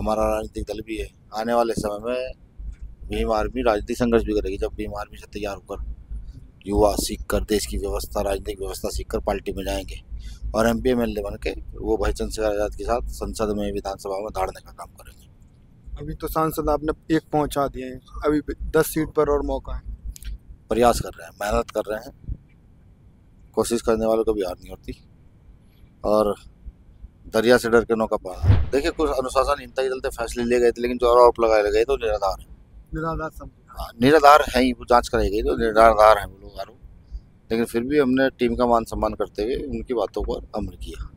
हमारा राजनीतिक दल भी है। आने वाले समय में भीम आर्मी राजनीतिक संघर्ष भी करेगी। जब भीम आर्मी से तैयार होकर युवा सीख कर देश की व्यवस्था, राजनीतिक व्यवस्था सीख कर पार्टी में जाएंगे और MP MLA बन के वो भाई चंद्रशेखर आजाद के साथ संसद में, विधानसभा में दौड़ने का काम करेंगे। अभी तो सांसद आपने एक पहुंचा दिए हैं, अभी 10 सीट पर और मौका है। प्रयास कर रहे हैं, मेहनत कर रहे हैं। कोशिश करने वालों को भी हार नहीं होती और दरिया से डर के नौका पड़ा। देखिए, कुछ अनुशासनहीनता के चलते फैसले लिए गए थे, लेकिन जो आरोप लगाए गए तो निराधार है। निराधार है ही, वो जांच कराई गई तो निराधार है वो लोग आरोप। लेकिन फिर भी हमने टीम का मान सम्मान करते हुए उनकी बातों पर अमल किया।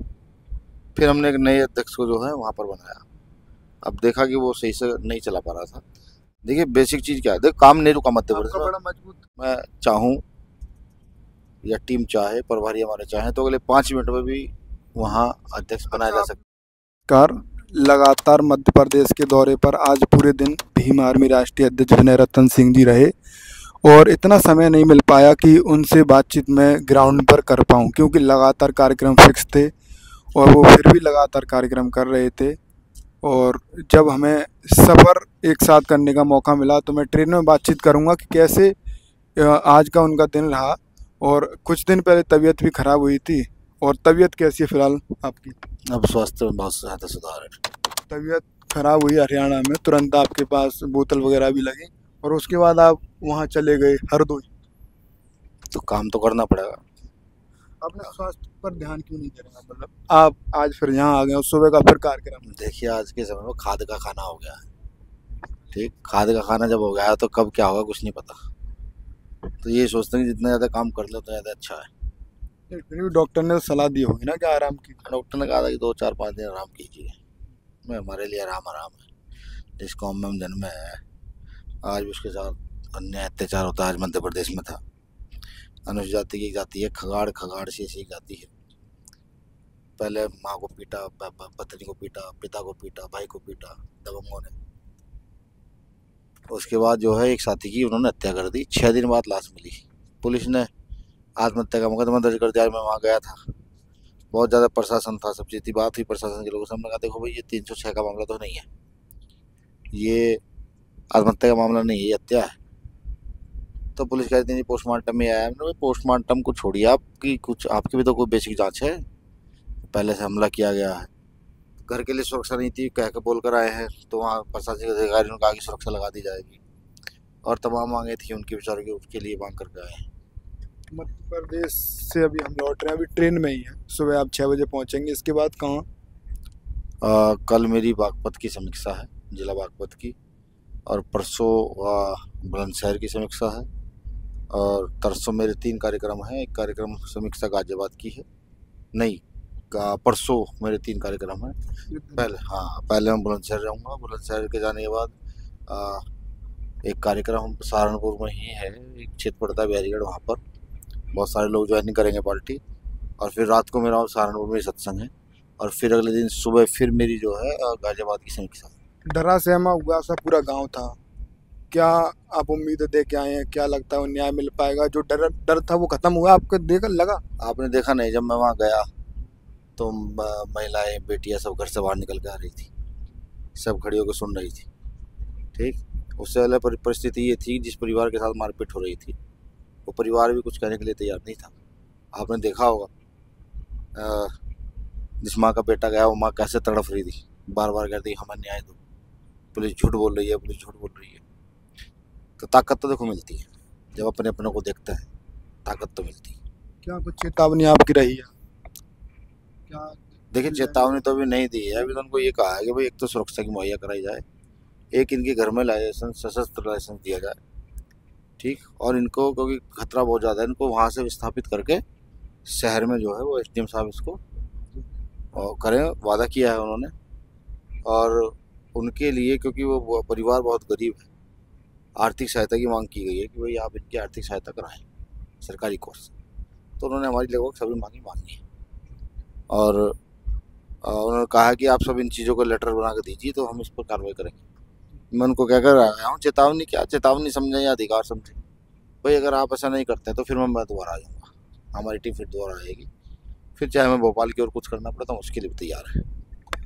फिर हमने एक नए अध्यक्ष को जो है वहाँ पर बनाया। अब देखा कि वो सही से नहीं चला पा रहा था। देखिए, बेसिक चीज़ क्या है, देखो काम नहीं रुका मध्य प्रदेश में। मजबूत मैं चाहूँ या टीम चाहे, प्रभारी हमारे चाहें, तो अगले 5 मिनट में भी वहाँ अध्यक्ष बनाया जा सकता है। कार लगातार मध्य प्रदेश के दौरे पर आज पूरे दिन भीम आर्मी राष्ट्रीय अध्यक्ष विनय रतन सिंह जी रहे और इतना समय नहीं मिल पाया कि उनसे बातचीत में ग्राउंड पर कर पाऊँ, क्योंकि लगातार कार्यक्रम फिक्स थे और वो फिर भी लगातार कार्यक्रम कर रहे थे। और जब हमें सफ़र एक साथ करने का मौका मिला तो मैं ट्रेन में बातचीत करूँगा कि कैसे आज का उनका दिन रहा। और कुछ दिन पहले तबीयत भी ख़राब हुई थी, और तबीयत कैसी है फिलहाल आपकी? अब स्वास्थ्य में बहुत ज़्यादा सुधार है। तबीयत खराब हुई हरियाणा में, तुरंत आपके पास बोतल वगैरह भी लगी और उसके बाद आप वहाँ चले गए हरदोई। तो काम तो करना पड़ेगा। अपने स्वास्थ्य पर ध्यान क्यों नहीं दे रहे? मतलब आप आज फिर यहाँ आ गए और सुबह का फिर कार्यक्रम। देखिए, आज के समय में खाद का खाना हो गया है। ठीक, खाद का खाना जब हो गया है तो कब क्या होगा कुछ नहीं पता। तो ये सोचते हैं कि जितना ज़्यादा काम कर लो उतना ज़्यादा अच्छा है। फिर भी डॉक्टर ने सलाह दी होगी ना कि आराम की। डॉक्टर ने कहा था कि 2-4-5 दिन आराम कीजिए। मैं हमारे लिए आराम है। जिस कौम में हम जन्मे हैं, आज भी उसके साथ अन्याय अत्याचार होता है। आज मध्य प्रदेश में था। अनुसूचित जाति की एक जाति है खगाड़, खगाड़ से ऐसी एक जाति है। पहले माँ को पीटा, पत्नी को पीटा, पिता को पीटा, भाई को पीटा दबंगों ने। उसके बाद जो है एक साथी की उन्होंने हत्या कर दी। 6 दिन बाद लाश मिली। पुलिस ने आत्महत्या का मुकदमा दर्ज कर दिया। मैं वहाँ गया था, बहुत ज़्यादा प्रशासन था, सब चीज़ थी। बात हुई प्रशासन के लोगों से, हमने कहा देखो भाई, ये 306 का मामला तो नहीं है, ये आत्महत्या का मामला नहीं है, ये हत्या है। तो पुलिस कहती है पोस्टमार्टम में आया। हमने पोस्टमार्टम को छोड़िए, आपकी कुछ आपकी भी तो कोई बेसिक जांच है। पहले से हमला किया गया है, घर के लिए सुरक्षा नीति कह के बोल कर आए हैं, तो वहाँ प्रशासनिक अधिकारियों ने कहा कि सुरक्षा लगा दी जाएगी और तमाम मांगे थी उनके बेचारों की, उसके लिए मांग करके आए हैं। मध्य प्रदेश से अभी हम लौट रहे हैं, अभी ट्रेन में ही है। सुबह आप 6 बजे पहुंचेंगे, इसके बाद कहाँ? कल मेरी बागपत की समीक्षा है, जिला बागपत की, और परसों बुलंदशहर की समीक्षा है, और तरसों मेरे 3 कार्यक्रम हैं। एक कार्यक्रम समीक्षा गाजियाबाद की है, नहीं परसों मेरे 3 कार्यक्रम हैं। पहले मैं बुलंदशहर जाऊँगा। बुलंदशहर के जाने के बाद एक कार्यक्रम सहारनपुर में ही है, एक क्षेत्र पड़ता है बैरीगढ़, वहाँ पर बहुत सारे लोग ज्वाइनिंग करेंगे पार्टी। और फिर रात को मेरा सहारनपुर में सत्संग है, और फिर अगले दिन सुबह फिर मेरी जो है गाजियाबाद की समीक्षा। डरा सहमा हुआ सा पूरा गांव था, क्या आप उम्मीद दे के आए हैं? क्या लगता है न्याय मिल पाएगा? जो डर था वो खत्म हुआ आपको देखा लगा? आपने देखा नहीं, जब मैं वहाँ गया तो महिलाएं, बेटियां सब घर से बाहर निकल के आ रही थी, सब खड़ी होकर सुन रही थी। ठीक, उससे पहले परिस्थिति ये थी, जिस परिवार के साथ मारपीट हो रही थी वो परिवार भी कुछ कहने के लिए तैयार नहीं था। आपने देखा होगा, जिस माँ का बेटा गया वो माँ कैसे तड़फ रही थी, बार बार कहती हमें न्याय दो, पुलिस झूठ बोल रही है, पुलिस झूठ बोल रही है। तो ताकत तो देखो मिलती है जब अपने अपनों को देखते हैं, ताकत तो मिलती है। क्या कुछ चेतावनी आपकी रही है? क्या देखिए, चेतावनी तो अभी नहीं दी है। अभी तो उनको ये कहा है कि भाई एक तो सुरक्षा की मुहैया कराई जाए, एक इनके घर में लाइसेंस, सशस्त्र लाइसेंस दिया जाए। ठीक, और इनको क्योंकि खतरा बहुत ज़्यादा है, इनको वहाँ से विस्थापित करके शहर में जो है वो SDM साहब इसको करें, वादा किया है उन्होंने। और उनके लिए, क्योंकि वो परिवार बहुत गरीब है, आर्थिक सहायता की मांग की गई है कि भाई आप इनकी आर्थिक सहायता कराएं सरकारी कोर्स। तो उन्होंने हमारी लगभग सभी मांगी मानी है, और उन्होंने कहा कि आप सब इन चीज़ों को लेटर बना के दीजिए तो हम इस पर कार्रवाई करेंगे। मैं उनको क्या कर रहा हूँ, चेतावनी क्या, चेतावनी समझें या अधिकार समझें। भाई अगर आप ऐसा नहीं करते तो फिर मैं दोबारा आ जाऊँगा, हमारी टीम फिर दोबारा आएगी, फिर चाहे मैं भोपाल की ओर कुछ करना पड़े तो उसके लिए भी तैयार है।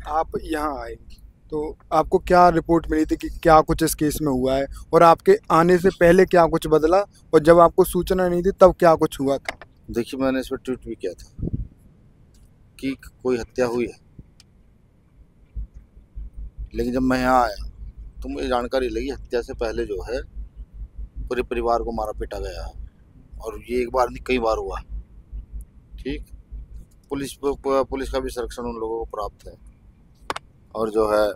आप यहाँ आएंगे तो आपको क्या रिपोर्ट मिली थी कि क्या कुछ इस केस में हुआ है, और आपके आने से पहले क्या कुछ बदला, और जब आपको सूचना नहीं थी तब क्या कुछ हुआ था? देखिए, मैंने इस पर ट्वीट भी किया था कि कोई हत्या हुई है, लेकिन जब मैं यहाँ आया तो मुझे जानकारी लगी हत्या से पहले जो है पूरे परिवार को मारा पीटा गया है, और ये एक बार नहीं कई बार हुआ। ठीक, पुलिस का भी संरक्षण उन लोगों को प्राप्त है, और जो है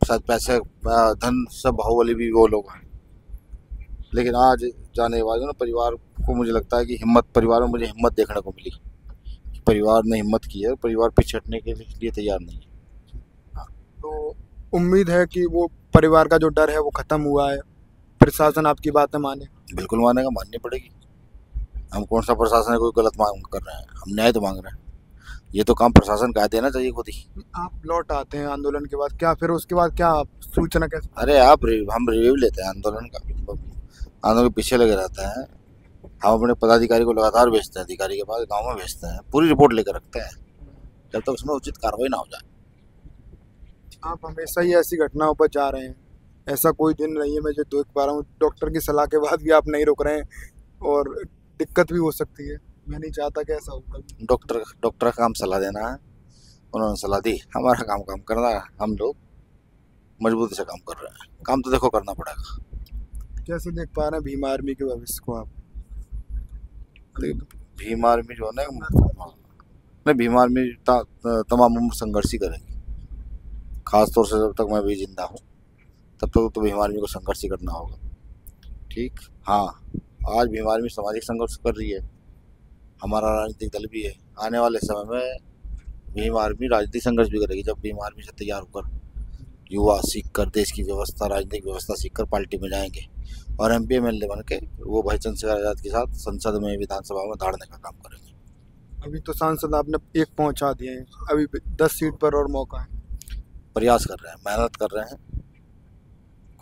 शायद पैसे धन सब बाहुबली भी वो लोग हैं। लेकिन आज जाने के बाद ना परिवार को मुझे लगता है कि परिवार में मुझे हिम्मत देखने को मिली कि परिवार ने हिम्मत की है, परिवार पीछे हटने के लिए तैयार नहीं है। तो उम्मीद है कि वो परिवार का जो डर है वो खत्म हुआ है, प्रशासन आपकी बातें माने? बिल्कुल मानेगा, माननी पड़ेगी। हम कौन सा प्रशासन है कोई गलत मांग कर रहे हैं, हम न्याय तो मांग रहे हैं। ये तो काम प्रशासन का है, देना चाहिए खुद ही। आप लौट आते हैं आंदोलन के बाद, क्या फिर उसके बाद क्या सूचना कैसे? अरे हम रिव्यू लेते हैं आंदोलन का, आंदोलन के पीछे लगे रहते हैं। हम अपने पदाधिकारी को लगातार भेजते हैं, अधिकारी के पास गाँव में भेजते हैं, पूरी रिपोर्ट लेकर रखते हैं जब तक उसमें उचित कार्रवाई ना हो जाए। आप हमेशा ही ऐसी घटनाओं पर जा रहे हैं, ऐसा कोई दिन नहीं है मैं जो देख पा रहा हूँ, डॉक्टर की सलाह के बाद भी आप नहीं रुक रहे हैं, और दिक्कत भी हो सकती है। मैं नहीं चाहता कि ऐसा हो कभी। डॉक्टर का काम सलाह देना है, उन्होंने सलाह दी, हमारा काम करना है। हम लोग मजबूती से काम कर रहे हैं, काम तो देखो करना पड़ेगा। कैसे देख पा रहे हैं भीम आर्मी के भविष्य को आप? भीम आर्मी जो है ना, नहीं, भीम आर्मी तमाम उम्र संघर्ष ही करेगी। खास तौर से जब तक मैं भी जिंदा हूँ तब तक तो भीम आर्मी को संघर्ष ही करना होगा। ठीक, हाँ, आज भीम आर्मी सामाजिक संघर्ष कर रही है, हमारा राजनीतिक दल भी है। आने वाले समय में भीम आर्मी राजनीतिक संघर्ष भी करेगी, जब भीम आर्मी से तैयार होकर युवा सीख कर देश की व्यवस्था, राजनीतिक व्यवस्था सीख कर पार्टी में जाएंगे, और MP MLA बन के वो भाई चंद्रशेखर आजाद के साथ संसद में, विधानसभा में दौड़ने का काम करेंगे। अभी तो सांसद आपने एक पहुंचा दिए हैं, अभी 10 सीट पर और मौका है। प्रयास कर रहे हैं, मेहनत कर रहे हैं,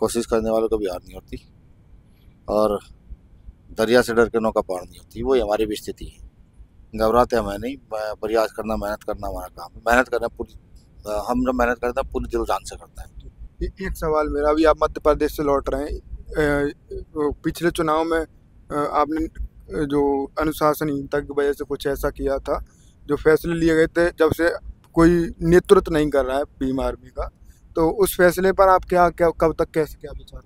कोशिश करने वालों को भी हार नहीं होती, और दरिया से डर के नौका पार नहीं होती, वही हमारी भी स्थिति है। घबराते हमें नहीं, प्रयास करना, मेहनत करना हमारा काम है। मेहनत करना हम जब मेहनत करते हैं पूरी दिल जान से करते हैं। एक सवाल मेरा भी, आप मध्य प्रदेश से लौट रहे हैं, पिछले चुनाव में आपने जो अनुशासनहीनता की वजह से कुछ ऐसा किया था, जो फैसले लिए गए थे, जब से कोई नेतृत्व नहीं कर रहा है भीम आर्मी का, तो उस फैसले पर आप क्या क्या कब तक कैसे क्या विचार?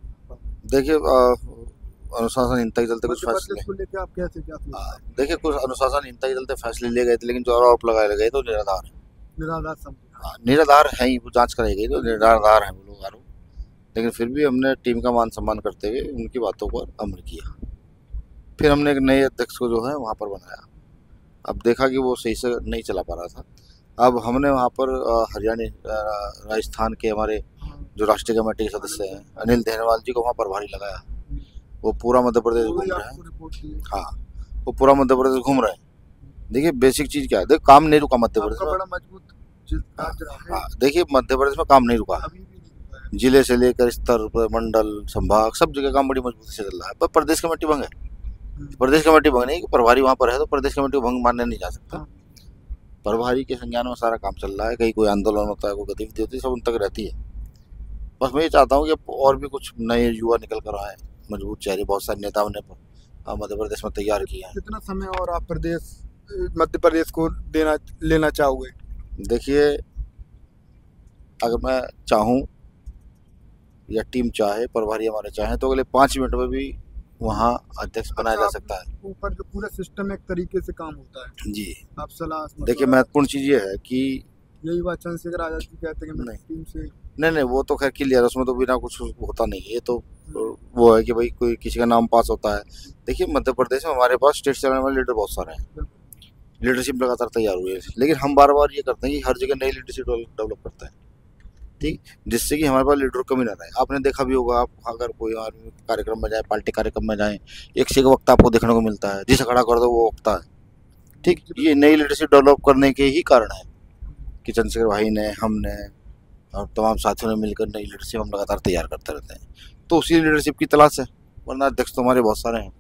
देखिए, अनुशासनहीनता के चलते कुछ फैसले को लेकर आप कैसे क्या? देखिए, कुछ अनुशासनहीनता के चलते फैसले लिए गए थे, लेकिन जो आरोप लगाए गए तो निराधार है। निराधार है ही, वो जांच कराई गई तो निराधार है वो लोग आरोप। लेकिन फिर भी हमने टीम का मान सम्मान करते हुए उनकी बातों पर अमल किया। फिर हमने एक नए अध्यक्ष को जो है वहाँ पर बनाया। अब देखा कि वो सही से नहीं चला पा रहा था। अब हमने वहाँ पर हरियाणा, राजस्थान के हमारे जो राष्ट्रीय कमेटी के सदस्य हैं अनिल देहनवाल जी को वहाँ प्रभारी लगाया। वो पूरा मध्य प्रदेश घूम रहे हैं। हाँ, वो पूरा मध्य प्रदेश घूम रहे हैं। देखिए, बेसिक चीज़ क्या है, देखिए काम नहीं रुका मध्य प्रदेश में। हाँ, देखिए मध्य प्रदेश में काम नहीं रुका, जिले से लेकर स्तर, मंडल, संभाग, सब जगह काम बड़ी मजबूती से चल रहा है। पर प्रदेश कमेटी भंग है। प्रदेश कमेटी भंग नहीं, प्रभारी वहाँ पर है तो प्रदेश कमेटी को भंग मानने नहीं जा सकता। प्रभारी के संज्ञान में सारा काम चल रहा है। कहीं कोई आंदोलन होता है, कोई गतिविधि होती है, सब उन तक रहती है। बस मैं ये चाहता हूँ कि और भी कुछ नए युवा निकल कर आए, मजबूत चेहरे। बहुत सारे नेताओं ने मध्य प्रदेश में तैयार किया है। कितना समय और आप मध्य प्रदेश को लेना चाहोगे? देखिए, अगर मैं चाहूँ या टीम चाहे, प्रभारी हमारे चाहें, तो अगले 5 मिनट में भी वहाँ अध्यक्ष बनाया जा सकता है। ऊपर जो पूरा सिस्टम एक तरीके से काम होता है जी। आप सलाह, देखिए, महत्वपूर्ण चीज़ ये है कि यही बात चंद्रशेखर आजाद जी कहते हैं कि नहीं, टीम से नहीं, वो तो खैर क्लियर है, उसमें तो बिना कुछ होता नहीं है। ये तो वो है कि भाई कोई किसी का नाम पास होता है। देखिए, मध्य प्रदेश में हमारे पास स्टेट चलाने वाले लीडर बहुत सारे हैं, लीडरशिप लगातार तैयार हुई है, लेकिन हम बार बार ये करते हैं कि हर जगह नई लीडरशिप डेवलप करते हैं, ठीक, जिससे कि हमारे पास लीडर कमी ना रहे। आपने देखा भी होगा, आप अगर कोई आर्मी कार्यक्रम में जाए, पार्टी कार्यक्रम में जाए, एक से एक वक्ता आपको देखने को मिलता है, जिसे खड़ा कर दो वो वक्ता है। ठीक, ये नई लीडरशिप डेवलप करने के ही कारण है कि चंद्रशेखर भाई ने, हमने और तमाम साथियों ने मिलकर नई लीडरशिप हम लगातार तैयार करते रहते हैं। तो उसी लीडरशिप की तलाश है, वरना अध्यक्ष तो हमारे बहुत सारे हैं,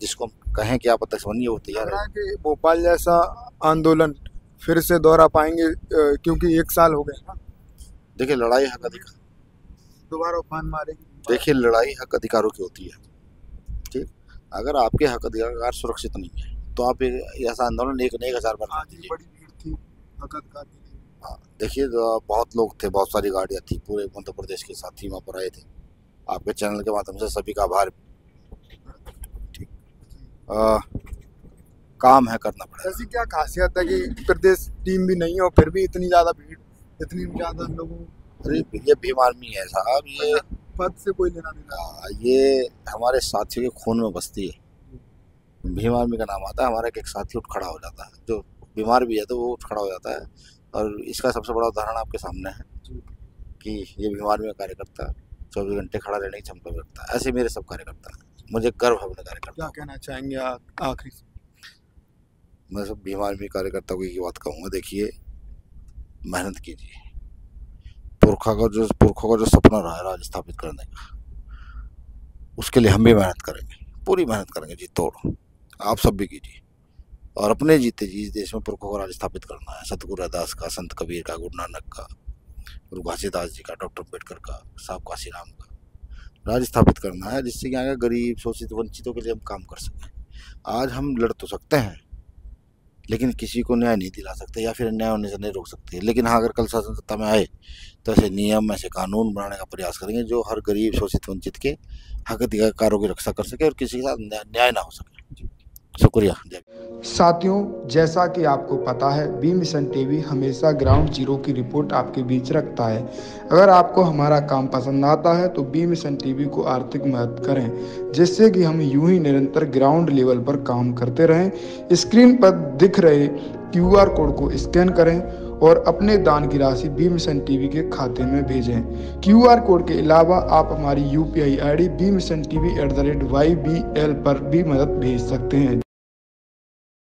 जिसको हम कहें कि आप अध्यक्ष बनिए वो तैयार है। कि भोपाल जैसा आंदोलन फिर से दोहरा पाएंगे क्योंकि 1 साल हो गए ना। देखिए लड़ाई हक अधिकार, दोबारा उफान मारेगी। देखिए लड़ाई हक अधिकारों की होती है, ठीक। अगर आपके हक अधिकार सुरक्षित नहीं है तो आप ऐसा आंदोलन एक 1000 बार कर दीजिए। बड़ी भीड़ थी हक अधिकार के लिए। हाँ देखिए बहुत लोग थे, बहुत सारी गाड़ियाँ थी, पूरे मध्य प्रदेश के साथी वहाँ पर आए थे। आपके चैनल के माध्यम से सभी का आभार, ठीक। काम है, करना पड़ेगा। ऐसी क्या खासियत है कि प्रदेश टीम भी नहीं हो फिर भी इतनी ज़्यादा भीड़, इतनी ज़्यादा लोगों? अरे ये भीम आर्मी है साहब, ये पद से कोई लेना देना? ये हमारे साथियों के खून में बसती है। भीम आर्मी का नाम आता है, हमारा एक साथी उठ खड़ा हो जाता है, जो बीमार भी है तो वो उठ खड़ा हो जाता है। और इसका सबसे बड़ा उदाहरण आपके सामने है कि ये भीम आर्मी का कार्यकर्ता 24 घंटे खड़ा रहने की क्षमता रखता है। ऐसे मेरे सब कार्यकर्ता हैं, मुझे गर्व है अपने कार्यकर्ता। क्या कहना चाहेंगे आखिरी से? मैं सब भीम आर्मी कार्यकर्ता को एक बात कहूँगा, देखिए मेहनत कीजिए। पुरखों का जो सपना रहा है राज स्थापित करने का, उसके लिए हम भी मेहनत करेंगे, पूरी मेहनत करेंगे जी तोड़। आप सब भी कीजिए और अपने जीते जी इस देश में पुरखों को राज स्थापित करना है। सतगुरु रविदास का, संत कबीर का, गुरु नानक का, गुरु घासीदास जी का, डॉक्टर अम्बेडकर का, साहब काशीराम का राज स्थापित करना है, जिससे कि आगे गरीब शोषित वंचितों के लिए हम काम कर सकें। आज हम लड़ तो सकते हैं लेकिन किसी को न्याय नहीं दिला सकते या फिर अन्याय होने से नहीं रोक सकते। लेकिन हाँ, अगर कल शासन सत्ता में आए तो ऐसे नियम, ऐसे कानून बनाने का प्रयास करेंगे जो हर गरीब शोषित वंचित के हक अधिकारों की रक्षा कर सके और किसी के साथ न्याय ना हो सके। शुक्रिया। साथियों, जैसा कि आपको पता है, बी मिशन टीवी हमेशा ग्राउंड जीरो की रिपोर्ट आपके बीच रखता है। अगर आपको हमारा काम पसंद आता है तो बी मिशन टीवी को आर्थिक मदद करें, जिससे कि हम यूं ही निरंतर ग्राउंड लेवल पर काम करते रहें। स्क्रीन पर दिख रहे QR कोड को स्कैन करें और अपने दान की राशि बी मिशन टीवी के खाते में भेजें। QR कोड के अलावा आप हमारी UPI ID bmissiontv@ybl पर भी मदद भेज सकते हैं।